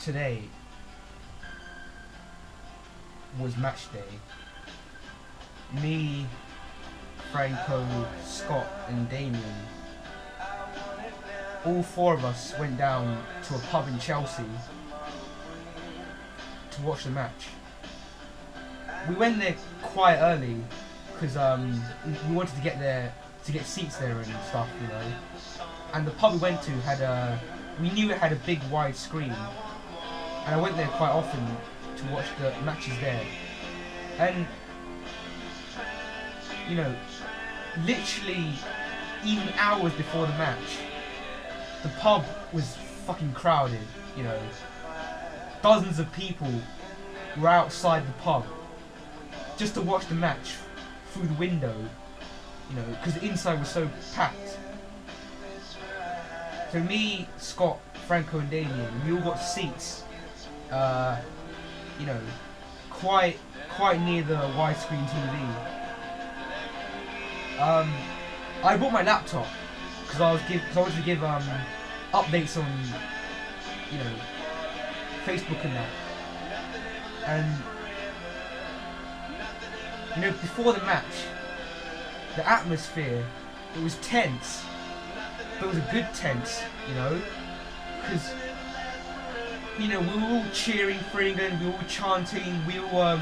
today was match day. Me, Franco, Scott and Damien, all four of us went down to a pub in Chelsea to watch the match. We went there quite early because we wanted to get seats there and stuff, you know. And the pub we went to we knew it had a big wide screen, and I went there quite often to watch the matches there. And you know, literally even hours before the match, the pub was fucking crowded, you know. Dozens of people were outside the pub just to watch the match through the window, you know, because the inside was so packed. So me, Scott, Franco and Damien, we all got seats, you know, quite near the widescreen TV. I brought my laptop because I wanted to give updates on, you know, Facebook and that. And you know, before the match, the atmosphere, it was tense, but it was a good tense, you know, because you know, we were all cheering for England, we were all chanting, we all,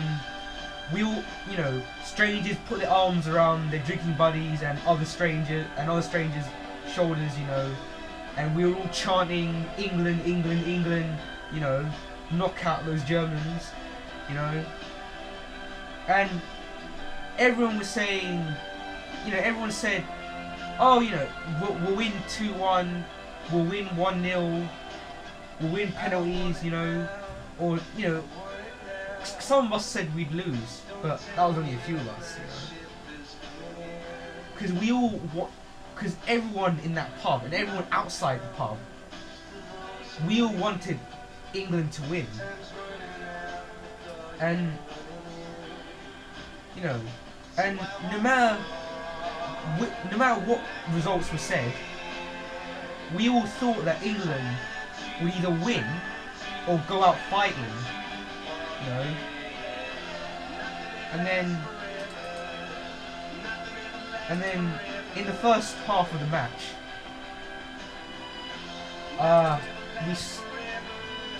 you know, strangers put their arms around their drinking buddies and other strangers' shoulders, you know, and we were all chanting England, England, England, you know, knock out those Germans, you know, and everyone was saying, you know, everyone said, oh, you know, we'll win 2-1, we'll win 1-0, we'll win penalties, you know, or, you know, some of us said we'd lose, but that was only a few of us, you know. Because everyone in that pub and everyone outside the pub, we all wanted England to win. And, you know, and no matter what results were said, we all thought that England would either win or go out fighting, you know. And then in the first half of the match,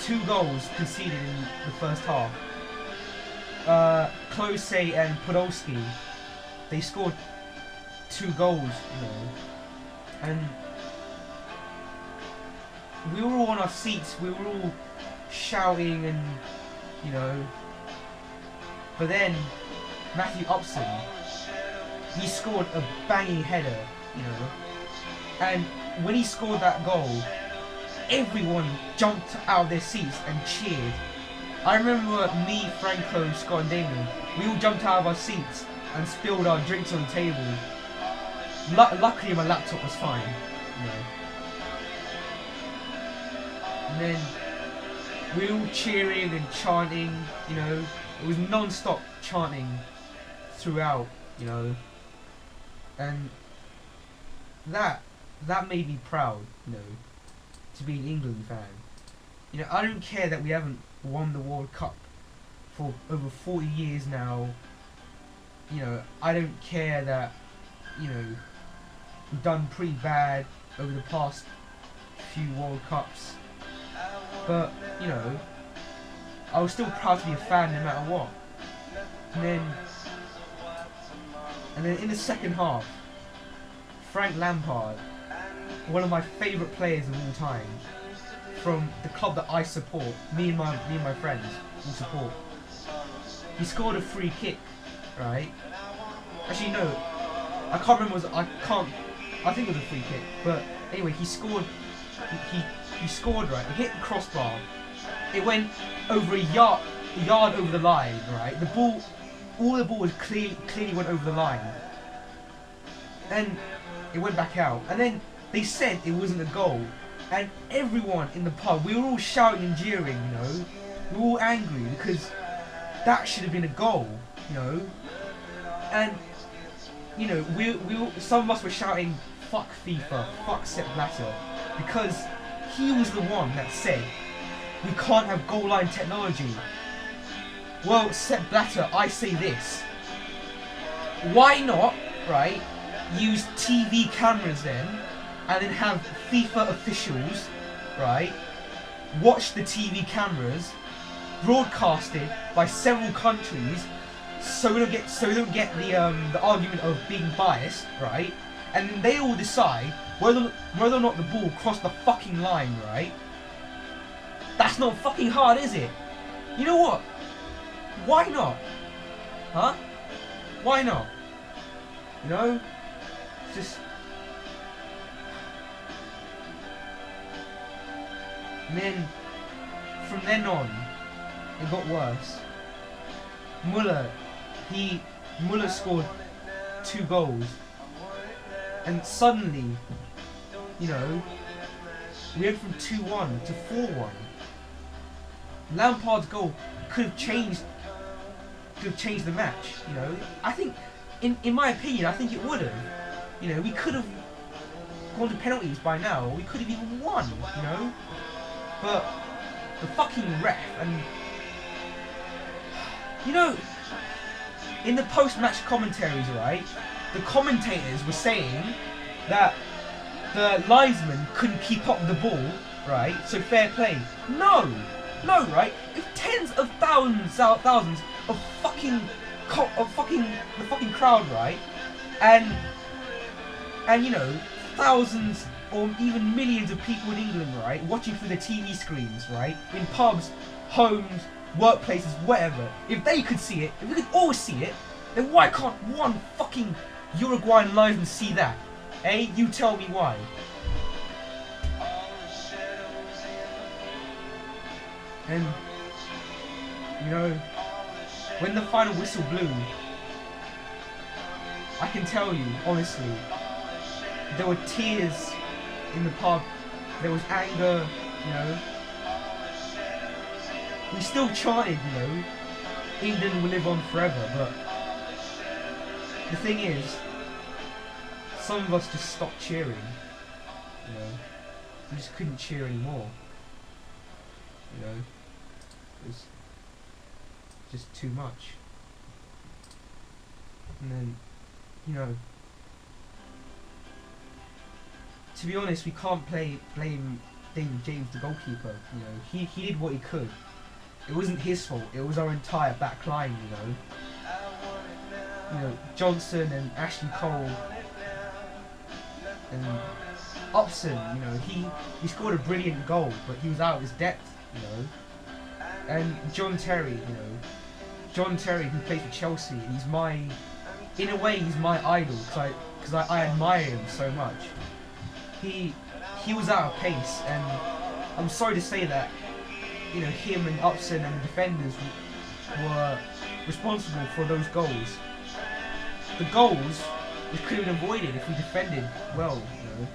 two goals conceded in the first half. Klose and Podolski, they scored 2 goals, you know, and we were all on our seats, we were all shouting and, you know, but then Matthew Upson, he scored a banging header, you know, and when he scored that goal, everyone jumped out of their seats and cheered. I remember me, Franco, Scott and Damien, we all jumped out of our seats and spilled our drinks on the table. Luckily my laptop was fine, you know. And then we were all cheering and chanting, you know, it was non-stop chanting throughout, you know. And that made me proud, you know, to be an England fan. You know, I don't care that we haven't won the World Cup for over 40 years now. You know, I don't care that, you know, we've done pretty bad over the past few World Cups. But, you know, I was still proud to be a fan no matter what. And then in the second half, Frank Lampard, one of my favourite players of all time, from the club that I support, me and my friends all support, he scored a free kick, right? Actually no, I can't remember. I think it was a free kick, but anyway, he scored. He scored, right? He hit the crossbar. It went over a yard over the line, right? The ball was clearly went over the line, and it went back out. And then they said it wasn't a goal, and everyone in the pub, we were all shouting and jeering, you know. We were all angry because that should have been a goal, you know. And you know, some of us were shouting "fuck FIFA, fuck Sepp Blatter," because he was the one that said we can't have goal line technology. Well, Sepp Blatter, I say this. Why not, right, use TV cameras then, and then have FIFA officials, right, watch the TV cameras, broadcasted by several countries, so we don't get the argument of being biased, right? And then they all decide whether or not the ball crossed the fucking line, right? That's not fucking hard, is it? You know what? Why not? Huh? Why not? You know? It's just... And then, from then on, it got worse. Muller scored 2 goals. And suddenly, you know, we went from 2-1 to 4-1. Lampard's goal could have changed the match, you know. I think, in my opinion, I think it would have. You know, we could have gone to penalties by now, or we could have even won, you know. But the fucking ref, and you know, in the post-match commentaries, right, the commentators were saying that the linesman couldn't keep up with the ball, right, so fair play. No, right, if tens of thousands of the fucking crowd, right, and you know, thousands or even millions of people in England, right, watching through the TV screens, right, in pubs, homes, workplaces, whatever, if they could see it, if we could all see it, then why can't one fucking Uruguayan linesman see that? Eh? You tell me why. And, you know, when the final whistle blew, I can tell you, honestly, there were tears in the pub, there was anger, you know. We still chanted, you know, England will live on forever, but the thing is, some of us just stopped cheering, you know. We just couldn't cheer anymore, you know. It was just too much. And then, you know, to be honest, we can't blame David James, the goalkeeper. You know, he did what he could. It wasn't his fault. It was our entire back line. You know, Johnson and Ashley Cole and Upson. You know, he scored a brilliant goal, but he was out of his depth. You know, and John Terry. You know, John Terry, who plays for Chelsea. He's in a way, he's my idol because I admire him so much. He was out of pace, and I'm sorry to say that, you know, him and Upson and the defenders were responsible for those goals. The goals we could have been avoided if we defended well, you know.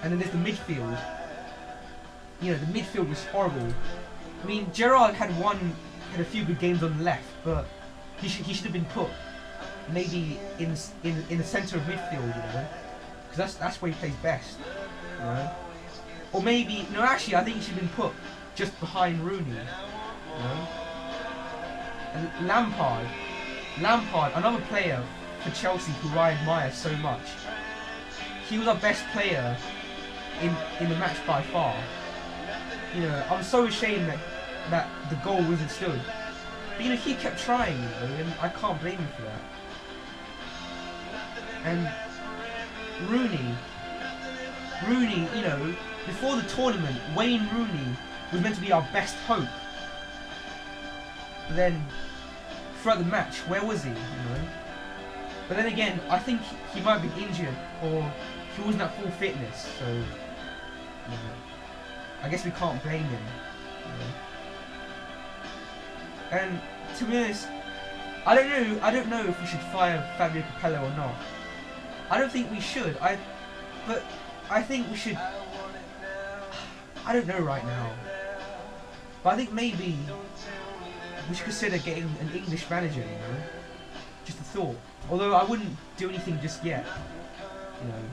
And then there's the midfield. You know, the midfield was horrible. I mean, Gerrard had a few good games on the left, but he should have been put maybe in the centre of midfield, you know. Because that's where he plays best, you know. Or maybe, no, actually, I think he should have been put just behind Rooney, you know. And Lampard, another player for Chelsea who I admire so much. He was our best player in the match by far. You know, I'm so ashamed that the goal wasn't stood. But you know, he kept trying, you know, and I can't blame him for that. And Rooney, you know, before the tournament, Wayne Rooney was meant to be our best hope. But then, throughout the match, where was he, you know? But then again, I think he might have been injured, or he wasn't at full fitness, so, you know, I guess we can't blame him, you know? And, to be honest, I don't know if we should fire Fabio Capello or not. I don't think we should. But I think we should. I don't know right now. But I think maybe we should consider getting an English manager. You know, just a thought. Although I wouldn't do anything just yet. You know.